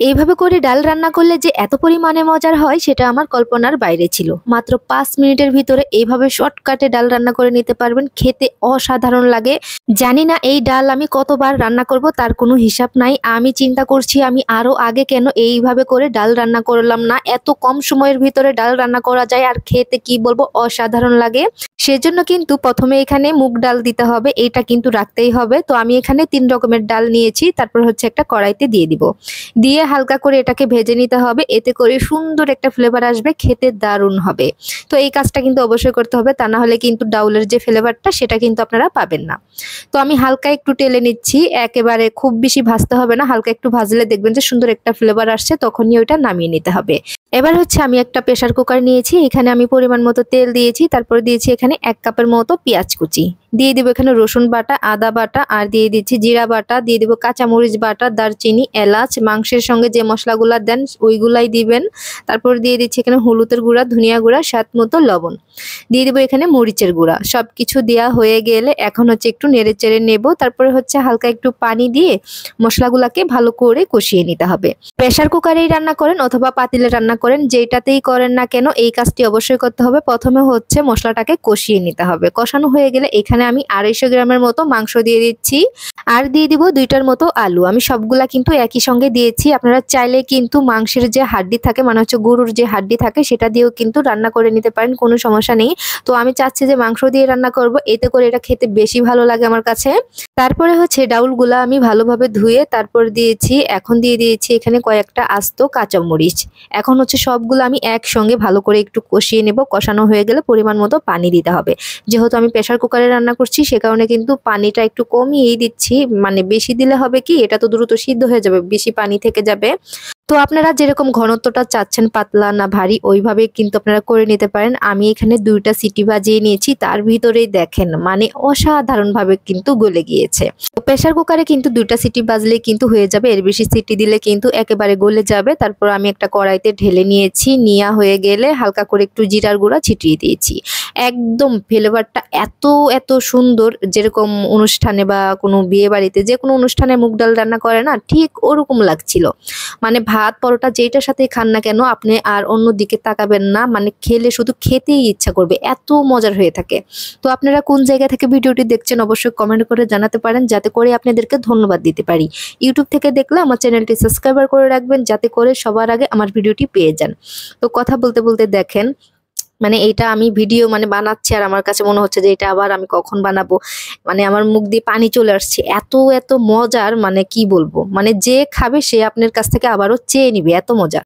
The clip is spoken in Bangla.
এইভাবে করে ডাল রান্না করলে যে এত পরিমাণে মজার হয় সেটা আমার কল্পনার বাইরে ছিল। মাত্র ৫ মিনিটের ভিতরে এইভাবে শর্টকাটে ডাল রান্না করে নিতে পারবেন। খেতে অসাধারণ লাগে। জানি না এই ডাল আমি কতবার রান্না করব তার কোনো হিসাব নাই। আমি চিন্তা করছি আমি আরো আগে কেন এইভাবে করে ডাল রান্না করলাম না। এত কম সময়ের ভিতরে ডাল রান্না করা যায় আর খেতে কি বলবো অসাধারণ লাগে। সেজন্য কিন্তু প্রথমে এখানে মুগ ডাল দিতে হবে, এটা কিন্তু রাখতেই হবে। তো আমি এখানে ৩ রকমের ডাল নিয়েছি, তারপর হচ্ছে একটা কড়াইতে দিয়ে দিব। দিয়ে হালকা করে এটাকে ভেজে নিতে হবে, এতে করে সুন্দর একটা ফ্লেভার আসবে, খেতে দারুণ হবে। তো এই কাজটা কিন্তু অবশ্যই করতে হবে, তা না হলে কিন্তু ডাউলের যে ফ্লেভারটা সেটা কিন্তু আপনারা পাবেন না। তো আমি হালকা একটু টেলে নিচ্ছি, একেবারে খুব বেশি ভাজতে হবে না, হালকা একটু ভাজলে দেখবেন যে সুন্দর একটা ফ্লেভার আসছে, তখনই ওইটা নামিয়ে নিতে হবে। এবার হচ্ছে আমি একটা প্রেসার কুকার নিয়েছি, এখানে আমি পরিমাণ মতো তেল দিয়েছি, তারপর দিয়েছি এখানে ১ কাপের মতো পেঁয়াজ কুচি, দিয়ে দিব এখানে রসুন বাটা, আদা বাটা, আর দিয়ে দিচ্ছি জিরা বাটা, দিয়ে দিব কাঁচামরিচ বাটা, দারচিনি, এলাচ, মাংসের সঙ্গে যে মশলাগুলা দেন ওইগুলাই দিবেন। তারপর দিয়ে দিচ্ছি এখানে হলুদের গুঁড়া, ধনিয়া গুঁড়া, স্বাদ মতো লবণ, দিয়ে দিব এখানে মরিচের গুঁড়া। সবকিছু দেওয়া হয়ে গেলে এখন হচ্ছে একটু নেড়ে চেড়ে নেব, তারপরে হচ্ছে হালকা একটু পানি দিয়ে মশলাগুলাকে ভালো করে কষিয়ে নিতে হবে। প্রেসার কুকারেই রান্না করেন অথবা পাতিলে রান্না করেন, যেটাতেই করেন না কেন এই কাজটি অবশ্যই করতে হবে। প্রথমে হচ্ছে মশলাটাকে কষিয়ে নিতে হবে। কষানো হয়ে গেলে এখানে আমি ২৫০ গ্রামের মতো মাংস দিয়ে দিচ্ছি, আর দিয়ে দিব ২টার মতো আলু। আমি সবগুলা কিন্তু একই সঙ্গে দিয়েছি। আপনারা চাইলে কিন্তু মাংসের যে হাড্ডি থাকে, মানে হচ্ছে গরুর যে হাড্ডি থাকে, সেটা দিয়েও কিন্তু রান্না করে নিতে পারেন, কোনো সমস্যা নেই। তো আমি চাচ্ছি যে মাংস দিয়ে রান্না করব, এতে করে এটা খেতে বেশি ভালো লাগে আমার কাছে। তারপরে হচ্ছে ডাউলগুলা আমি ভালোভাবে ধুয়ে তারপর দিয়েছি। এখন দিয়ে দিয়েছি এখানে কয়েকটা আস্ত কাঁচামরিচ। এখন হচ্ছে সবগুলো আমি একসঙ্গে ভালো করে একটু কষিয়ে নেব। কষানো হয়ে গেলে পরিমাণ মতো পানি দিতে হবে। যেহেতু আমি প্রেসার কুকারে রান্না করছি সে কারণে কিন্তু পানিটা একটু কমিয়েই দিচ্ছি। মানে বেশি দিলে হবে কি, এটা তো দ্রুত সিদ্ধ হয়ে যাবে, বেশি পানি থেকে যাবে। তো আপনারা যেরকম ঘনত্বটা চাচ্ছেন, পাতলা না ভারী, ওইভাবে কিন্তু আপনারা করে নিতে পারেন। আমি এখানে ২টা সিটি বাজিয়ে নিয়েছি, তার ভিতরেই দেখেন মানে অসাধারণভাবে কিন্তু গলে গিয়েছে। প্রেসার কুকারে কিন্তু ২টা সিটি বাজলে কিন্তু হয়ে যাবে, এর বেশি সিটি দিলে কিন্তু একেবারে গলে যাবে। তারপর আমি একটা কড়াইতে ঢেলে নিয়েছি, নেওয়া হয়ে গেলে হালকা করে একটু জিরার গুঁড়া ছিটিয়ে দিয়েছি। একদম ফ্লেভারটা এত সুন্দর, যেরকম অনুষ্ঠানে বা কোনো বিয়ে বাড়িতে যে কোনো অনুষ্ঠানে মুগ ডাল রান্না করে না, ঠিক ওরকম লাগছিল। মানে ভাত পরোটা যেটার সাথে খান না কেন আপনি আর অন্য দিকে তাকাবেন না, মানে খেলে শুধু খেতেই ইচ্ছা করবে, এত মজার হয়ে থাকে। তো আপনারা কোন জায়গা থেকে ভিডিওটি দেখছেন অবশ্যই কমেন্ট করে জানাতে পারেন, যাতে করে আপনাদেরকে ধন্যবাদ দিতে পারি। ইউটিউব থেকে দেখলে আমার চ্যানেলটি সাবস্ক্রাইবার করে রাখবেন, যাতে করে সবার আগে আমার ভিডিওটি পেয়ে যান। তো কথা বলতে বলতে দেখেন মানে এইটা আমি ভিডিও মানে বানাচ্ছি আর আমার কাছে মনে হচ্ছে যে এটা আবার আমি কখন বানাবো, মানে আমার মুখ দিয়ে পানি চলে আসছে, এত মজার, মানে কি বলবো, মানে যে খাবে সে আপনার কাছ থেকে আবারও চেয়ে নিবে, এত মজা।